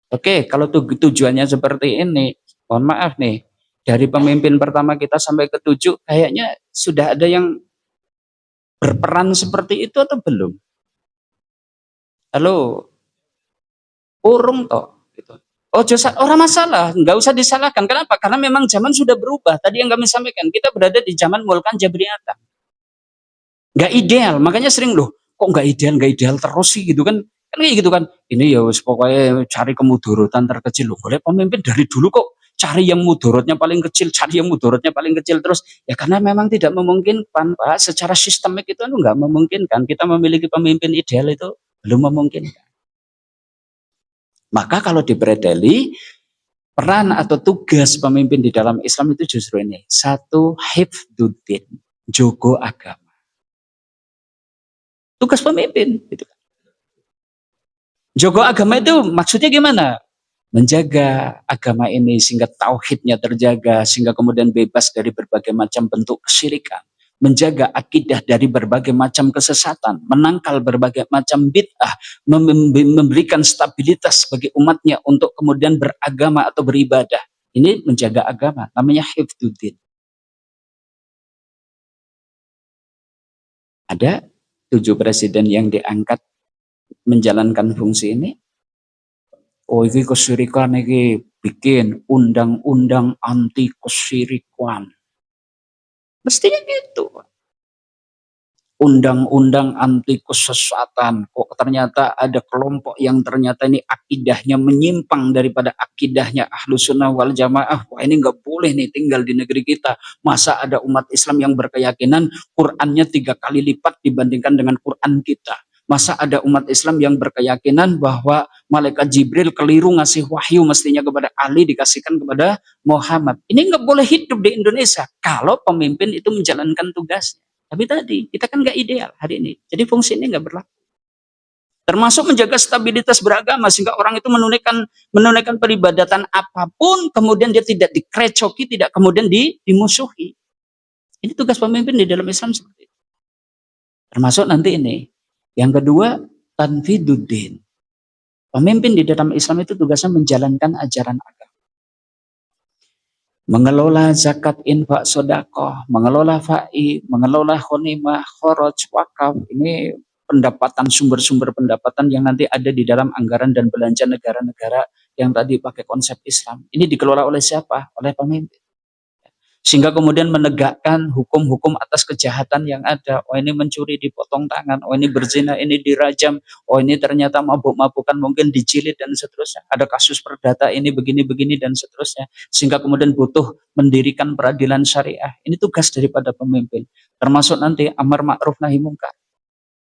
Oke, kalau tujuannya seperti ini, mohon maaf nih, dari pemimpin pertama kita sampai ke-7, kayaknya sudah ada yang berperan seperti itu atau belum? Halo, urung toh. Gitu. Oh, orang masalah, nggak usah disalahkan. Kenapa? Karena memang zaman sudah berubah. Tadi yang kami sampaikan, kita berada di zaman Mulkan Jabriyata. Nggak ideal, makanya sering loh, kok nggak ideal terus sih gitu kan? Kan kayak gitu kan. Ini ya pokoknya cari kemudaratan terkecil loh. Boleh pemimpin dari dulu kok cari yang mudaratnya paling kecil, cari yang mudaratnya paling kecil terus. Ya karena memang tidak memungkinkan, Pak. Secara sistemik itu nggak memungkinkan. Kita memiliki pemimpin ideal itu belum memungkinkan. Maka kalau dipredeli, peran atau tugas pemimpin di dalam Islam itu justru ini. Satu, hifduddin, jogo agama. Tugas pemimpin. Gitu. Jogo agama itu maksudnya gimana? Menjaga agama ini sehingga tauhidnya terjaga, sehingga kemudian bebas dari berbagai macam bentuk kesyirikan. Menjaga akidah dari berbagai macam kesesatan, menangkal berbagai macam bid'ah, memberikan stabilitas bagi umatnya untuk kemudian beragama atau beribadah. Ini menjaga agama, namanya hifdzuddin. Ada 7 presiden yang diangkat menjalankan fungsi ini. Oh, ini kesyirikan ini bikin undang-undang anti kesyirikan. Mestinya gitu. Undang-undang anti kesesatan. Kok ternyata ada kelompok yang ternyata ini akidahnya menyimpang daripada akidahnya Ahlus Sunnah wal Jamaah. Wah, ini nggak boleh nih tinggal di negeri kita. Masa ada umat Islam yang berkeyakinan Qur'annya 3 kali lipat dibandingkan dengan Qur'an kita. Masa ada umat Islam yang berkeyakinan bahwa malaikat Jibril keliru ngasih wahyu mestinya kepada Ali dikasihkan kepada Muhammad. Ini nggak boleh hidup di Indonesia kalau pemimpin itu menjalankan tugasnya. Tapi tadi kita kan nggak ideal hari ini. Jadi fungsi ini nggak berlaku. Termasuk menjaga stabilitas beragama sehingga orang itu menunaikan peribadatan apapun, kemudian dia tidak dikrecoki, tidak kemudian dimusuhi. Ini tugas pemimpin di dalam Islam seperti itu. Termasuk nanti ini. Yang kedua, tanfiduddin. Pemimpin di dalam Islam itu tugasnya menjalankan ajaran agama. Mengelola zakat, infak, sodakoh, mengelola fa'i, mengelola khonimah, khoroj, wakaf. Ini pendapatan, sumber-sumber pendapatan yang nanti ada di dalam anggaran dan belanja negara-negara yang tadi pakai konsep Islam. Ini dikelola oleh siapa? Oleh pemimpin. Sehingga kemudian menegakkan hukum-hukum atas kejahatan yang ada. Oh, ini mencuri dipotong tangan, oh ini berzina ini dirajam, oh ini ternyata mabuk-mabukan mungkin dijilid dan seterusnya. Ada kasus perdata ini begini-begini dan seterusnya. Sehingga kemudian butuh mendirikan peradilan syariah. Ini tugas daripada pemimpin. Termasuk nanti amar ma'ruf nahi mungkar.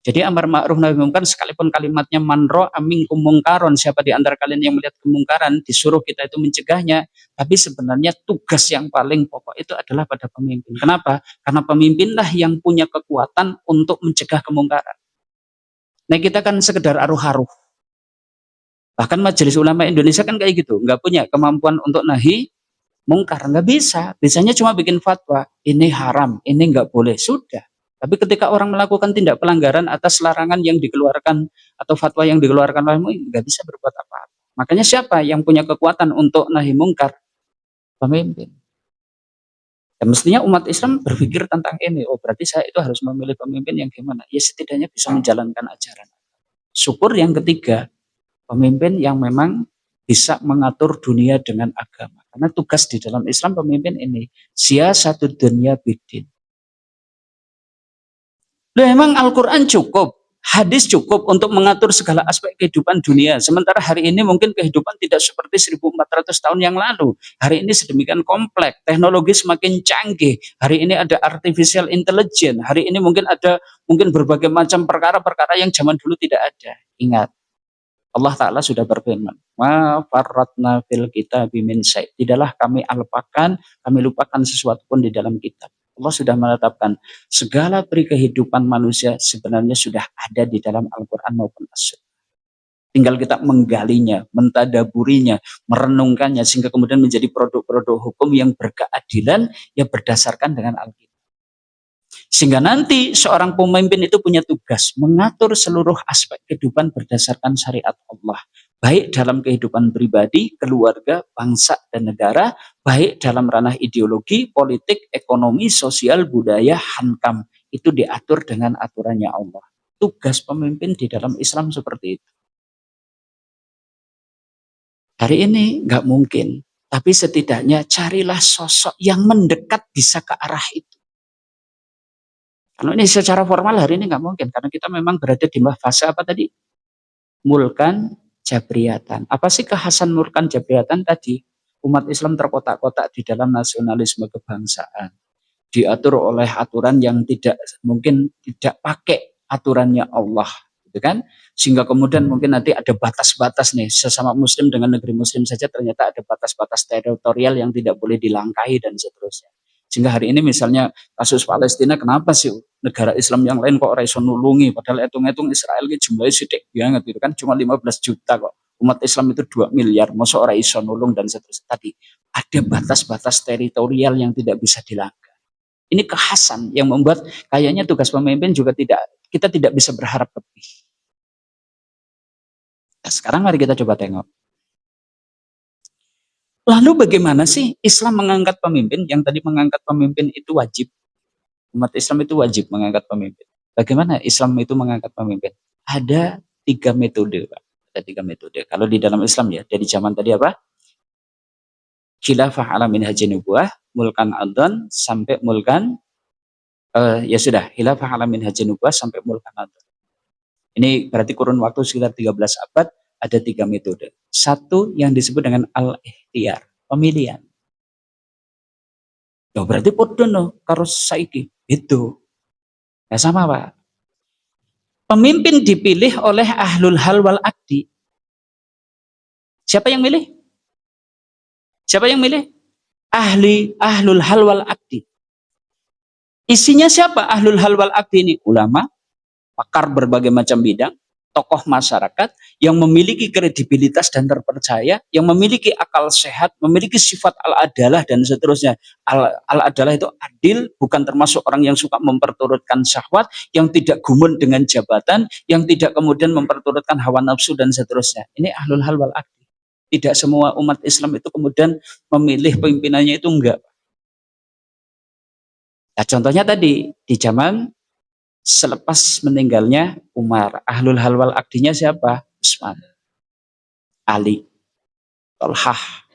Jadi amar ma'ruf nahi mungkar sekalipun kalimatnya man ra'a minkum mungkaron, siapa di antara kalian yang melihat kemungkaran, disuruh kita itu mencegahnya, tapi sebenarnya tugas yang paling pokok itu adalah pada pemimpin. Kenapa? Karena pemimpinlah yang punya kekuatan untuk mencegah kemungkaran. Nah, kita kan sekedar aruh-aruh. Bahkan Majelis Ulama Indonesia kan kayak gitu, nggak punya kemampuan untuk nahi mungkar, nggak bisa. Biasanya cuma bikin fatwa, ini haram, ini nggak boleh, sudah. Tapi ketika orang melakukan tindak pelanggaran atas larangan yang dikeluarkan atau fatwa yang dikeluarkan oleh MUI, nggak bisa berbuat apa-apa. Makanya siapa yang punya kekuatan untuk nahi mungkar? Pemimpin. Dan mestinya umat Islam berpikir tentang ini. Oh, berarti saya itu harus memilih pemimpin yang gimana? Ya setidaknya bisa menjalankan ajaran. Syukur yang ketiga, pemimpin yang memang bisa mengatur dunia dengan agama. Karena tugas di dalam Islam pemimpin ini, siyasatu dunya bidin. Loh, emang Al-Quran cukup, hadis cukup untuk mengatur segala aspek kehidupan dunia. Sementara hari ini mungkin kehidupan tidak seperti 1400 tahun yang lalu. Hari ini sedemikian kompleks, teknologi semakin canggih. Hari ini ada artificial intelligence. Hari ini mungkin ada berbagai macam perkara-perkara yang zaman dulu tidak ada. Ingat, Allah Ta'ala sudah berfirman, ma farratna fil kitabi min syai'. Tidaklah kami alpakan, kami lupakan sesuatu pun di dalam kitab. Allah sudah menetapkan segala peri kehidupan manusia sebenarnya sudah ada di dalam Al-Quran maupun As-Sunnah. Tinggal kita menggalinya, mentadaburinya, merenungkannya, sehingga kemudian menjadi produk-produk hukum yang berkeadilan, yang berdasarkan dengan Alkitab. Sehingga nanti seorang pemimpin itu punya tugas mengatur seluruh aspek kehidupan berdasarkan syariat Allah. baik dalam kehidupan pribadi, keluarga, bangsa, dan negara, baik dalam ranah ideologi, politik, ekonomi, sosial, budaya, hankam. Itu diatur dengan aturannya Allah. Tugas pemimpin di dalam Islam seperti itu. Hari ini nggak mungkin, tapi setidaknya carilah sosok yang mendekat bisa ke arah itu. Kalau ini secara formal hari ini nggak mungkin, karena kita memang berada di fase apa tadi? Mulkan Jabriyatan. Apa sih kekhasan Mulkan Jabriyatan tadi? Umat Islam terkotak-kotak di dalam nasionalisme kebangsaan. Diatur oleh aturan yang tidak mungkin tidak pakai aturannya Allah, gitu kan? Sehingga kemudian mungkin nanti ada batas-batas nih, sesama muslim dengan negeri muslim saja ternyata ada batas-batas teritorial yang tidak boleh dilangkahi dan seterusnya. Sehingga hari ini misalnya kasus Palestina, kenapa sih negara Islam yang lain kok iso nulungi, padahal hitung-hitung Israel ini jumlahnya sedikit banget gitu kan, cuma 15 juta kok. Umat Islam itu 2 miliar, masa orang iso nulung dan seterusnya. Tadi ada batas-batas teritorial yang tidak bisa dilangkahi. Ini kekhasan yang membuat kayaknya tugas pemimpin juga kita tidak bisa berharap lebih. Nah, sekarang mari kita coba tengok. Lalu bagaimana sih Islam mengangkat pemimpin? Yang tadi mengangkat pemimpin itu wajib. Umat Islam itu wajib mengangkat pemimpin. Bagaimana Islam itu mengangkat pemimpin? Ada 3 metode, Pak. Ada 3 metode. Kalau di dalam Islam ya, dari zaman tadi apa? Khilafah ala minhajin nubuwah, mulkan adhan sampai mulkan ya sudah, khilafah ala minhajin nubuwah sampai mulkan adhan. Ini berarti kurun waktu sekitar 13 abad, ada 3 metode. Satu yang disebut dengan al-ikhtiyar, pemilihan. Ya berarti podo no karo saiki. Itu. Ya sama, Pak. Pemimpin dipilih oleh ahlul hal wal akdi. Siapa yang milih? Siapa yang milih? Ahlul hal wal akdi. Isinya siapa ahlul hal wal akdi ini? Ulama, pakar berbagai macam bidang, tokoh masyarakat yang memiliki kredibilitas dan terpercaya, yang memiliki akal sehat, memiliki sifat al-adalah dan seterusnya. Al-adalah itu adil, bukan termasuk orang yang suka memperturutkan syahwat, yang tidak gumun dengan jabatan, yang tidak kemudian memperturutkan hawa nafsu dan seterusnya. Ini ahlul hal wal aqdi. Tidak semua umat Islam itu kemudian memilih pemimpinannya itu enggak. Nah, contohnya tadi di zaman selepas meninggalnya Umar, ahlul hal wal akdinya siapa? Utsman, Ali, Tolhah,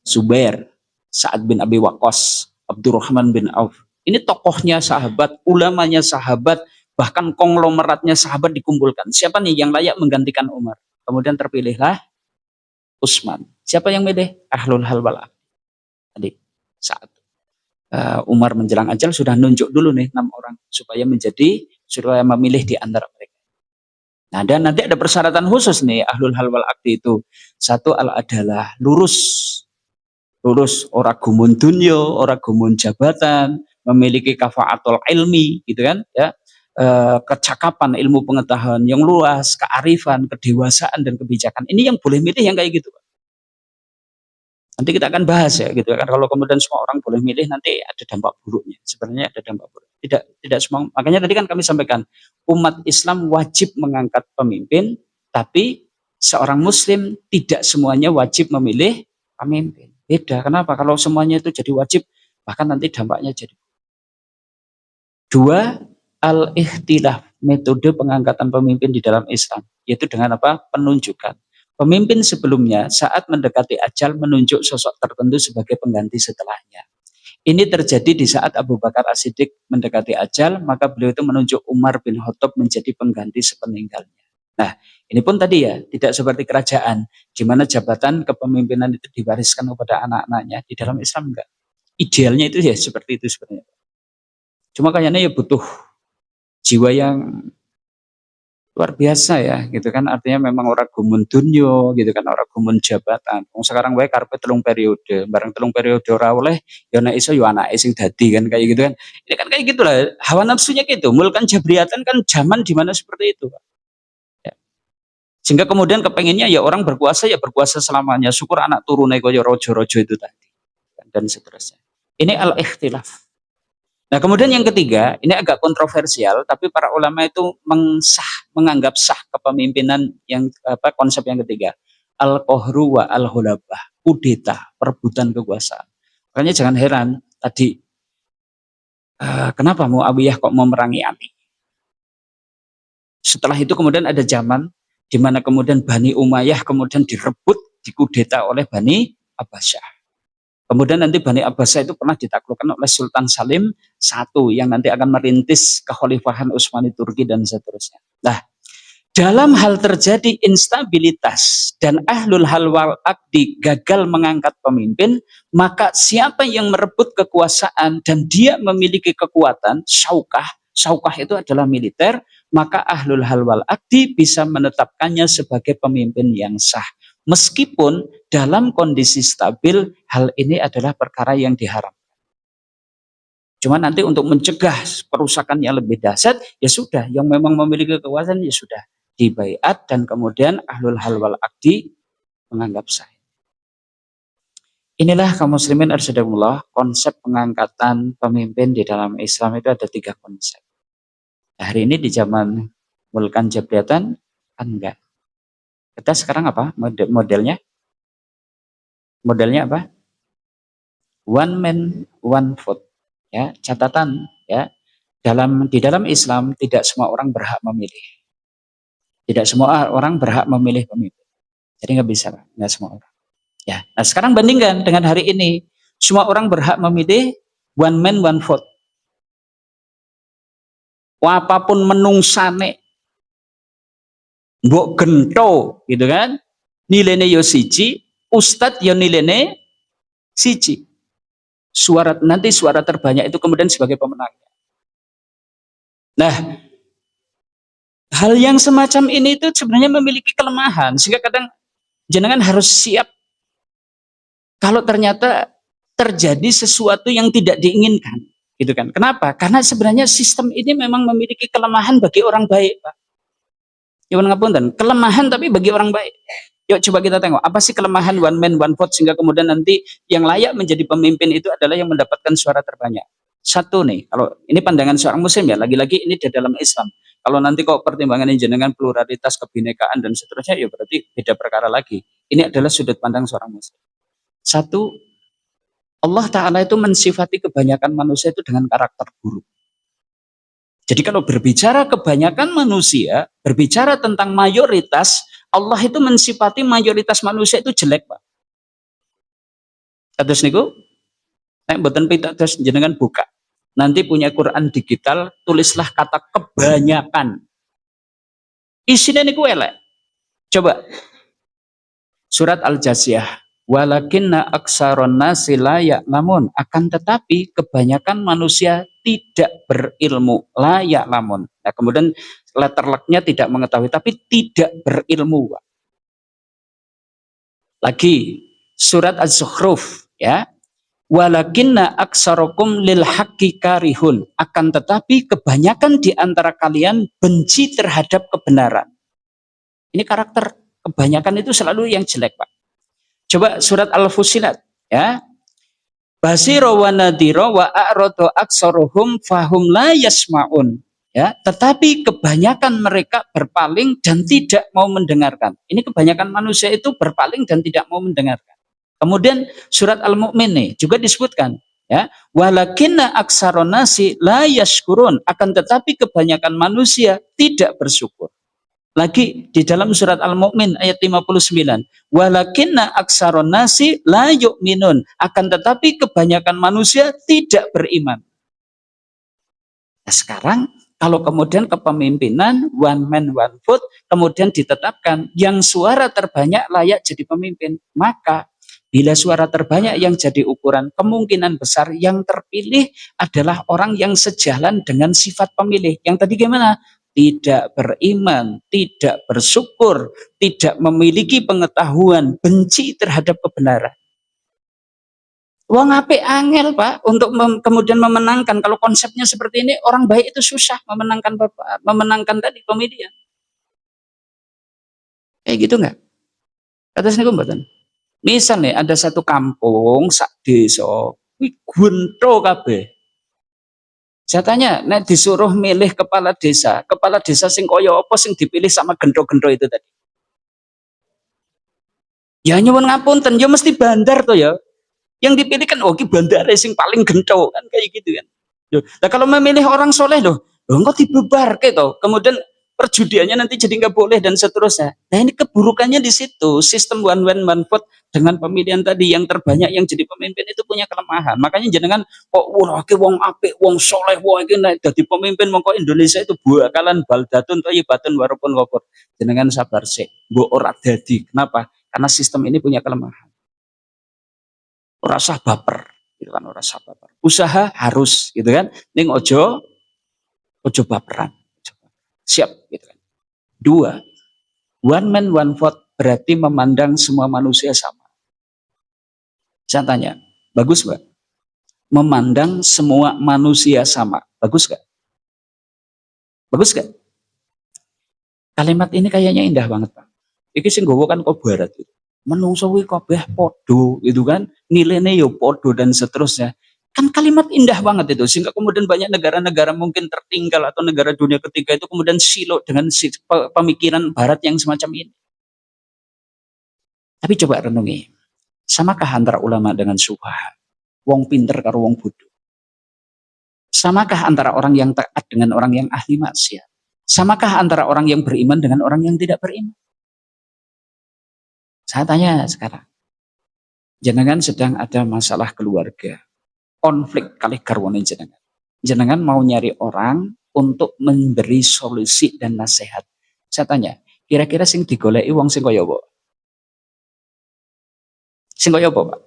Zubair, Sa'ad bin Abi Waqqas, Abdurrahman bin Auf. Ini tokohnya sahabat, ulamanya sahabat, bahkan konglomeratnya sahabat dikumpulkan. Siapa nih yang layak menggantikan Umar? Kemudian terpilihlah Utsman. Siapa yang milih? Ahlul hal wal akdi. Tadi saat Umar menjelang ajal sudah nunjuk dulu nih 6 orang supaya memilih di antara mereka. Nah, dan nanti ada persyaratan khusus nih ahlul hal wal akdi itu. Satu al-adalah, lurus, ora gumun dunya, ora gumun jabatan, memiliki kafaatul ilmi gitu kan ya. Kecakapan ilmu pengetahuan yang luas, kearifan, kedewasaan dan kebijakan. Ini yang boleh milih yang kayak gitu. Nanti kita akan bahas ya gitu kan, kalau kemudian semua orang boleh milih nanti ada dampak buruknya. Sebenarnya ada dampak buruk. Tidak semua. Makanya tadi kan kami sampaikan umat Islam wajib mengangkat pemimpin, tapi seorang muslim tidak semuanya wajib memilih pemimpin. Beda. Kenapa? Kalau semuanya itu jadi wajib, bahkan nanti dampaknya jadi. 2, al-ikhtilaf, metode pengangkatan pemimpin di dalam Islam, yaitu dengan apa? Penunjukan. Pemimpin sebelumnya saat mendekati ajal menunjuk sosok tertentu sebagai pengganti setelahnya. Ini terjadi di saat Abu Bakar As-Siddiq mendekati ajal, maka beliau itu menunjuk Umar bin Khattab menjadi pengganti sepeninggalnya. Nah, ini pun tadi ya, tidak seperti kerajaan, di mana jabatan kepemimpinan itu diwariskan kepada anak-anaknya. Di dalam Islam enggak. Idealnya itu ya seperti itu sebenarnya. Cuma kayaknya ya butuh jiwa yang luar biasa ya gitu kan, artinya memang orang gumun dunyo gitu kan, orang gumun jabatan. Sekarang wae karepe 3 periode, bareng 3 periode ora oleh ya nek iso ya anake sing dadi kan kayak gitu kan. Ini kan kayak gitulah hawa nafsunya gitu. Mulkan Jabriyatan kan zaman di mana seperti itu, Pak. Ya. Sehingga kemudian kepengennya ya orang berkuasa ya berkuasa selamanya. Syukur anak turune kaya raja-raja itu tadi dan seterusnya. Ini al-ikhtilaf. Nah, kemudian yang ketiga, ini agak kontroversial, tapi para ulama itu menganggap sah kepemimpinan yang konsep yang ketiga. al-qahru wa al-hulabah, kudeta, perebutan kekuasaan. Makanya jangan heran tadi kenapa Muawiyah kok memerangi Ali. Setelah itu kemudian ada zaman di mana kemudian Bani Umayyah kemudian direbut, dikudeta oleh Bani Abbasiyah. Kemudian nanti Bani Abbasiyah itu pernah ditaklukkan oleh Sultan Salim I yang nanti akan merintis kekhalifahan Utsmani Turki dan seterusnya. Nah, dalam hal terjadi instabilitas dan ahlul hal wal aqdi gagal mengangkat pemimpin, maka siapa yang merebut kekuasaan dan dia memiliki kekuatan, syaukah itu adalah militer, maka ahlul hal wal aqdi bisa menetapkannya sebagai pemimpin yang sah. Meskipun dalam kondisi stabil, hal ini adalah perkara yang diharamkan. Cuma nanti untuk mencegah perusakan yang lebih dahsyat, ya sudah, yang memang memiliki kekuasaan ya sudah dibaiat dan kemudian ahlul hal wal aqdi menganggap sah. Inilah kaum muslimin arsyadakumullah, konsep pengangkatan pemimpin di dalam Islam itu ada 3 konsep. Hari ini di zaman Mulkan Jabriyatan kan enggak. Kita sekarang apa modelnya? Modelnya apa? One man, one vote. Ya, catatan ya. Di dalam Islam tidak semua orang berhak memilih. Tidak semua orang berhak memilih pemimpin. Jadi nggak bisa, nggak semua orang. Ya, nah sekarang bandingkan dengan hari ini, semua orang berhak memilih one man one vote. Apapun menungsane, mbok gento, gitu kan? Nilainya yo siji, ustadz yo nilainya siji. Nanti suara terbanyak itu kemudian sebagai pemenangnya. Nah, hal yang semacam ini itu sebenarnya memiliki kelemahan, sehingga kadang jenengan harus siap kalau ternyata terjadi sesuatu yang tidak diinginkan, gitu kan? Kenapa? Karena sebenarnya sistem ini memang memiliki kelemahan bagi orang baik, Pak. Ya ngapunten, kelemahan tapi bagi orang baik. Yuk coba kita tengok, apa sih kelemahan one man one vote sehingga kemudian nanti yang layak menjadi pemimpin itu adalah yang mendapatkan suara terbanyak. Satu nih, kalau ini pandangan seorang muslim ya, lagi-lagi ini di dalam Islam. Kalau nanti kok pertimbangan jenengan pluralitas, kebinekaan dan seterusnya, ya berarti beda perkara lagi. Ini adalah sudut pandang seorang muslim. Satu, Allah Ta'ala itu mensifati kebanyakan manusia itu dengan karakter buruk. Jadi kalau berbicara kebanyakan manusia, berbicara tentang mayoritas, Allah itu mensifati mayoritas manusia itu jelek, Pak. Kados niku, nek mboten pitados jenengan buka. Nanti punya Quran digital, tulislah kata kebanyakan. Isinya niku elek. Coba. Surat Al-Jasiyah. Walakinna aksaron nasi la ya'lamun. Akan tetapi kebanyakan manusia tidak berilmu. La ya'lamun. Nah, kemudian letterlocknya tidak mengetahui, tapi tidak berilmu. Lagi surat Az-Zukhruf ya. Walakinna aksarokum lil haqqi karihun. Akan tetapi kebanyakan di antara kalian benci terhadap kebenaran. Ini karakter kebanyakan itu selalu yang jelek, Pak. Coba surat Al-Fussilat ya. Basira wa nadhira wa a'rada aksaruhum fahum la yasmaun. Ya, tetapi kebanyakan mereka berpaling dan tidak mau mendengarkan. Ini kebanyakan manusia itu berpaling dan tidak mau mendengarkan. Kemudian surat Al-Mu'min nih juga disebutkan ya, walakinna aksaron nasi la yashkurun, akan tetapi kebanyakan manusia tidak bersyukur. Lagi di dalam surat Al-Mu'min ayat 59, walakinna aksaron nasi la yu'minun, akan tetapi kebanyakan manusia tidak beriman. Nah, sekarang kalau kemudian kepemimpinan one man one vote kemudian ditetapkan yang suara terbanyak layak jadi pemimpin, maka bila suara terbanyak yang jadi ukuran, kemungkinan besar yang terpilih adalah orang yang sejalan dengan sifat pemilih. Yang tadi gimana? Tidak beriman, tidak bersyukur, tidak memiliki pengetahuan, benci terhadap kebenaran. Wong apik angel, Pak, untuk kemudian memenangkan. Kalau konsepnya seperti ini, orang baik itu susah memenangkan tadi pemilihan. Kayak gitu nggak? Atas niku mboten. Misal nih ada satu kampung sak desa, kuwi gunto kabeh. Saya tanya, nek disuruh milih kepala desa sing kaya apa sing dipilih sama gento-gento itu tadi? Ya nyuwun ngapunten, ya mesti bandar tuh ya. Yang dipilih kan oh ki bandar sing paling gento kan kayak gitu kan. Nah kalau memilih orang soleh loh engko dibubarke toh. Kemudian perjudiannya nanti jadi nggak boleh dan seterusnya. Nah ini keburukannya di situ. Sistem one man one vote dengan pemilihan tadi yang terbanyak yang jadi pemimpin itu punya kelemahan. Makanya jenengan kok wah ki wong apik, wong soleh, wah iki nek dadi pemimpin mongko Indonesia itu bakalan baldatun thayyibatun warapun ghafur. Jenengan sabar sih. Mbok ora dadi. Kenapa? Karena sistem ini punya kelemahan. Ora usah baper, gitu kan, ora usah baper. Usaha harus, gitu kan. Ning ojo baperan. Siap, gitu kan. Dua, one man one vote berarti memandang semua manusia sama. Saya tanya, bagus Mbak? Memandang semua manusia sama, bagus gak? Bagus gak? Kalimat ini kayaknya indah banget Pak. Iki sing gowo kan kok barat gitu. Menungso kuwi kabeh podo gitu kan. Nilainya yo podo dan seterusnya. Kan kalimat indah banget itu sehingga kemudian banyak negara-negara mungkin tertinggal atau negara dunia ketiga itu kemudian silo dengan pemikiran barat yang semacam ini. Tapi coba renungi, samakah antara ulama dengan sufaha? Wong pinter karo wong bodoh? Samakah antara orang yang taat dengan orang yang ahli maksiat? Samakah antara orang yang beriman dengan orang yang tidak beriman? Saya tanya sekarang, jenengan sedang ada masalah keluarga, konflik kali garwane jenengan. Jenengan mau nyari orang untuk memberi solusi dan nasihat. Saya tanya, kira-kira sing digoleki wong sing kaya apa? Sing kaya apa, Pak?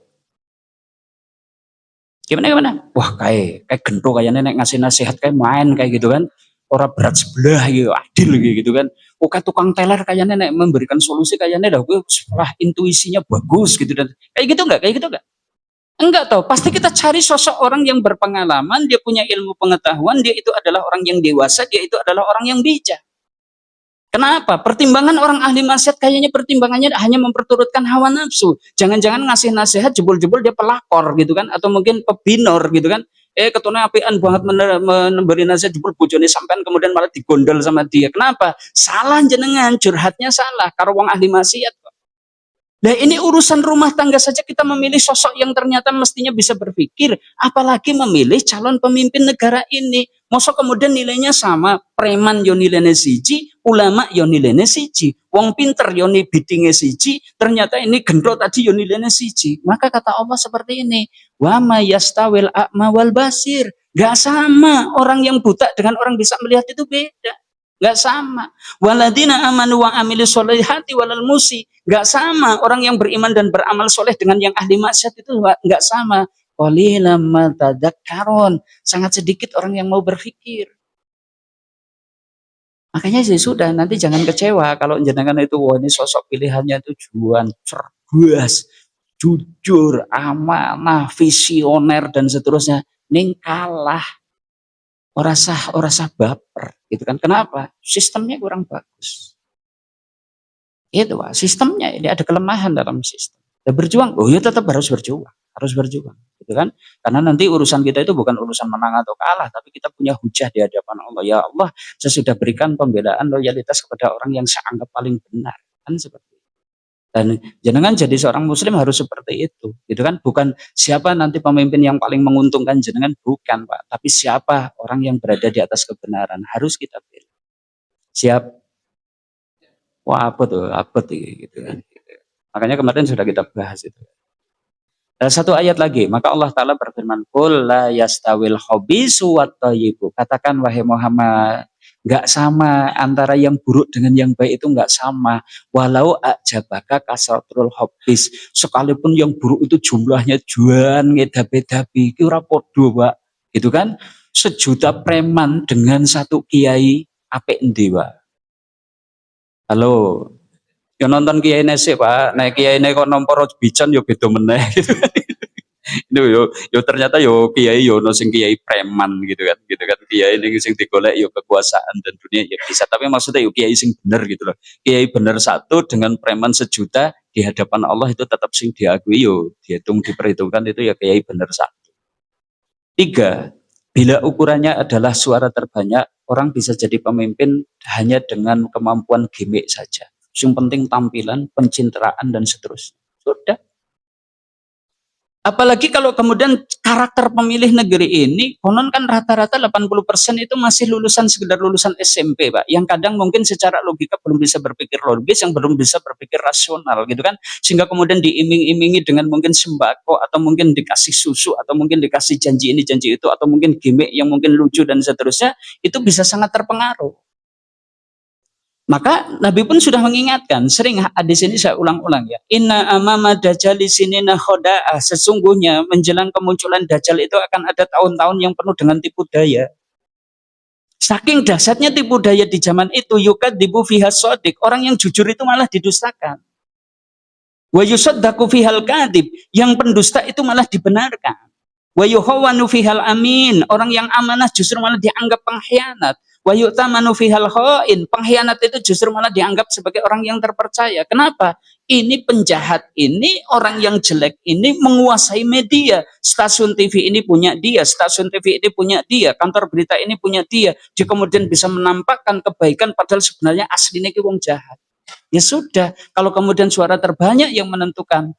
Gimana? Wah, kayak gento kayaknya nek ngasih nasihat kayak main kayak gitu kan. Orang berat sebelah gitu, adil gitu kan. Oke tukang teler kayaknya nek memberikan solusi kayaknya dah gue setelah intuisinya bagus gitu dan kayak gitu enggak? Kayak gitu enggak? Enggak tahu. Pasti kita cari sosok orang yang berpengalaman, dia punya ilmu pengetahuan, dia itu adalah orang yang dewasa, dia itu adalah orang yang bijak. Kenapa? Pertimbangan orang ahli maksiat kayaknya pertimbangannya hanya memperturutkan hawa nafsu. Jangan-jangan ngasih nasihat jebol-jebol dia pelakor gitu kan, atau mungkin pebinor gitu kan. Ketone apian banget memberi nasihat jebol bojone sampean kemudian malah digondol sama dia. Kenapa? Salah jenengan, curhatnya salah karo wong ahli maksiat. Nah ini urusan rumah tangga saja kita memilih sosok yang ternyata mestinya bisa berpikir, apalagi memilih calon pemimpin negara ini. Masa kemudian nilainya sama, preman yo nilainya siji, ulama yo nilainya siji, wong pinter yo biddingnya siji, ternyata ini gendro tadi yo nilainya siji. Maka kata Allah seperti ini, wa ma yastawil a'ma wal basir. Gak sama, orang yang buta dengan orang bisa melihat itu beda. Gak sama. Waladina amanu wa amilus solihati walal musi. Gak sama. Orang yang beriman dan beramal soleh dengan yang ahli maksiat itu gak sama. Qalilan ma tadzakkarun. Sangat sedikit orang yang mau berpikir. Makanya sih sudah, nanti jangan kecewa kalau jenengan itu wah ini sosok pilihannya itu juan, cerdas, jujur, amanah, visioner dan seterusnya. Ning kalah. Ora sah baper gitu kan. Kenapa? Sistemnya kurang bagus. Itu Pak, sistemnya ini ada kelemahan dalam sistem. Dan berjuang, oh ya tetap harus berjuang, gitu kan? Karena nanti urusan kita itu bukan urusan menang atau kalah, tapi kita punya hujah di hadapan Allah. Ya Allah, saya sudah berikan pembelaan loyalitas kepada orang yang saya anggap paling benar, kan seperti itu. Dan jenengan jadi seorang muslim harus seperti itu, gitu kan? Bukan siapa nanti pemimpin yang paling menguntungkan jenengan, bukan Pak. Tapi siapa orang yang berada di atas kebenaran, harus kita pilih. Siap? Wah apa tuh gitu kan. Makanya kemarin sudah kita bahas itu. Dan satu ayat lagi, maka Allah Ta'ala berfirman, Qul la yastawil khabisu wat thayyibu. Katakan wahai Muhammad, nggak sama antara yang buruk dengan yang baik itu nggak sama. Walau ajabaka kasratul khabis. Sekalipun yang buruk itu jumlahnya juan ngedabe-dabe, iki ora podo, Pak. Gitu kan? Sejuta preman dengan satu kiai apik endi, Pak? Halo. Yo nonton kiai sih Pak, nek kiai kok nompor bican yo beda meneh gitu. Itu yo ternyata yo kiai yo ono sing kiai preman gitu kan kiai ning sing digolek yo kekuasaan dan dunia ya bisa tapi maksudnya yo kiai sing bener gitu loh. Kiai bener satu dengan preman sejuta di hadapan Allah itu tetap sing diakui yo dihitung diperhitungkan itu ya kiai bener satu. Tiga, bila ukurannya adalah suara terbanyak, orang bisa jadi pemimpin hanya dengan kemampuan gimmick saja. Yang penting tampilan, pencitraan dan seterusnya. Sudah. Apalagi kalau kemudian karakter pemilih negeri ini, konon kan rata-rata 80% itu masih lulusan sekedar lulusan SMP, Pak. Yang kadang mungkin secara logika belum bisa berpikir logis, yang belum bisa berpikir rasional gitu kan. Sehingga kemudian diiming-imingi dengan mungkin sembako, atau mungkin dikasih susu, atau mungkin dikasih janji ini, janji itu, atau mungkin gimmick yang mungkin lucu dan seterusnya, itu bisa sangat terpengaruh. Maka Nabi pun sudah mengingatkan, sering hadis ini saya ulang-ulang ya. Inna amama dajjali sinina khoda'ah. Sesungguhnya menjelang kemunculan dajjal itu akan ada tahun-tahun yang penuh dengan tipu daya. Saking dahsyatnya tipu daya di zaman itu, yukadzibu fiha shodiq. Orang yang jujur itu malah didustakan. Wa yusaddaku fihal kadhib. Yang pendusta itu malah dibenarkan. Wa yuhawwanu fihal amin. Orang yang amanah justru malah dianggap pengkhianat. Wa yu'tamanu fihal khain. Pengkhianat itu justru malah dianggap sebagai orang yang terpercaya. Kenapa? Ini penjahat ini, orang yang jelek ini menguasai media. Stasiun TV ini punya dia, stasiun TV ini punya dia, kantor berita ini punya dia. Dia kemudian bisa menampakkan kebaikan padahal sebenarnya aslinya ki wong jahat. Ya sudah, kalau kemudian suara terbanyak yang menentukan,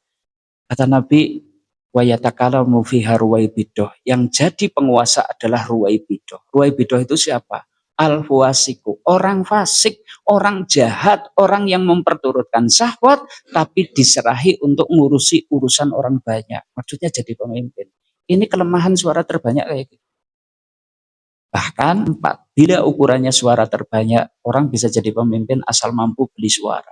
kata Nabi, wayatakalamu fiha ruwaibidoh. Yang jadi penguasa adalah ruwaibidoh. Ruwaibidoh itu siapa? Al-fuasiku, orang fasik, orang jahat, orang yang memperturutkan syahwat, tapi diserahi untuk ngurusi urusan orang banyak. Maksudnya jadi pemimpin. Ini kelemahan suara terbanyak kayak gitu. Bahkan 4, bila ukurannya suara terbanyak, orang bisa jadi pemimpin asal mampu beli suara.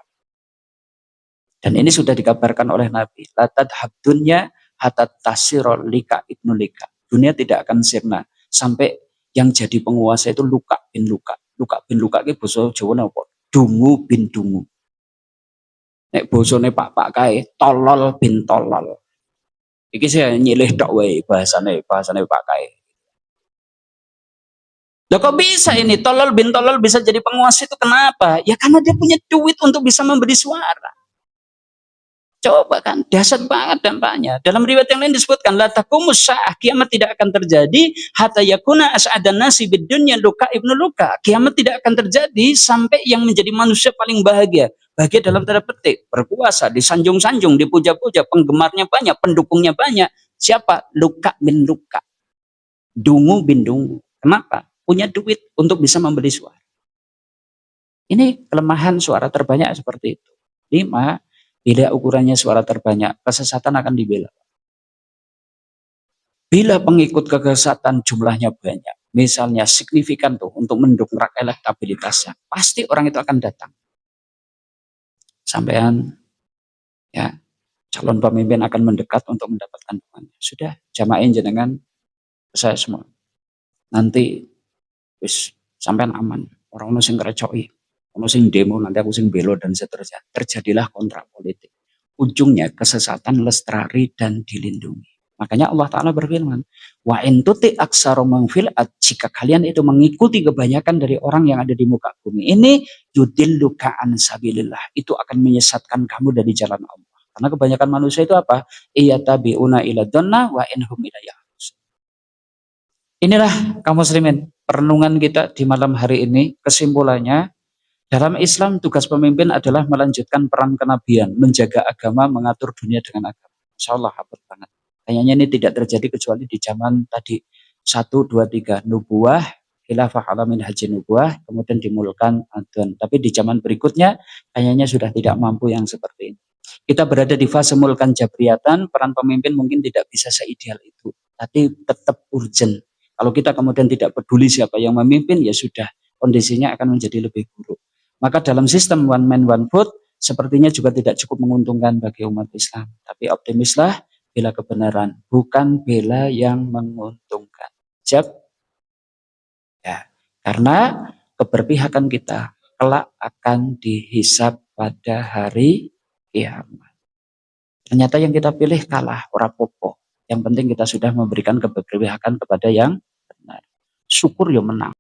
Dan ini sudah dikabarkan oleh Nabi. Latad habdunya hatat tasirol lika ibnu lika. Dunia tidak akan sirna sampai yang jadi penguasa itu luka bin luka. Luka bin luka itu basa Jawa napa? Dungu bin dungu. Nek bosone Pak kae tolol bin tolol. Iki saya nyilih tok wae bahasane Pak kae. Loh kok bisa ini tolol bin tolol bisa jadi penguasa itu kenapa? Ya karena dia punya duit untuk bisa memberi suara. Coba kan, dahsyat banget dampaknya. Dalam riwayat yang lain disebutkan, la taqumus sa'ah, kiamat tidak akan terjadi hatta yakuna as'adan nasi bid dunya luka ibnu luka. Kiamat tidak akan terjadi sampai yang menjadi manusia paling bahagia. Bahagia dalam tanda petik, berkuasa, disanjung-sanjung, dipuja-puja, penggemarnya banyak, pendukungnya banyak. Siapa? Luka bin luka. Dungu bin dungu. Kenapa? Punya duit untuk bisa membeli suara. Ini kelemahan suara terbanyak seperti itu. 5, bila ukurannya suara terbanyak, kesesatan akan dibela. Bila pengikut kesesatan jumlahnya banyak, misalnya signifikan tuh untuk mendongkrak elektabilitasnya, pasti orang itu akan datang. Sampean ya, calon pemimpin akan mendekat untuk mendapatkan dukungan. Sudah, jamain jenengan saya semua. Nanti wis sampean aman. Orang ono sing ngerecoki, ono sing demo, nanti aku sing belo dan seterusnya. Terjadilah kontrak politik. Ujungnya kesesatan lestari dan dilindungi. Makanya Allah Ta'ala berfirman, wa in tuti aksara man fil ard, jika kalian itu mengikuti kebanyakan dari orang yang ada di muka bumi ini, yudilluka an sabilillah, itu akan menyesatkan kamu dari jalan Allah. Karena kebanyakan manusia itu apa? Iyatabi'una ila dhanna wa inhum ila ya'lamun. Inilah kaum muslimin perenungan kita di malam hari ini. Kesimpulannya, dalam Islam tugas pemimpin adalah melanjutkan peran kenabian, menjaga agama, mengatur dunia dengan agama. Insya Allah abad banget. Kayaknya ini tidak terjadi kecuali di zaman tadi 1, 2, 3 nubuah, khilafah alamin haji nubuah, kemudian dimulakan adhan. Tapi di zaman berikutnya kayaknya sudah tidak mampu yang seperti ini. Kita berada di fase mulkan jabriyatan, peran pemimpin mungkin tidak bisa seideal itu, tapi tetap urgent. Kalau kita kemudian tidak peduli siapa yang memimpin, ya sudah, kondisinya akan menjadi lebih buruk. Maka dalam sistem one man one vote, sepertinya juga tidak cukup menguntungkan bagi umat Islam. Tapi optimislah, bela kebenaran, bukan bela yang menguntungkan. Siap? Ya, karena keberpihakan kita kelak akan dihisab pada hari kiamat. Ternyata yang kita pilih kalah, ora popo. Yang penting kita sudah memberikan keberpihakan kepada yang benar. Syukur ya menang.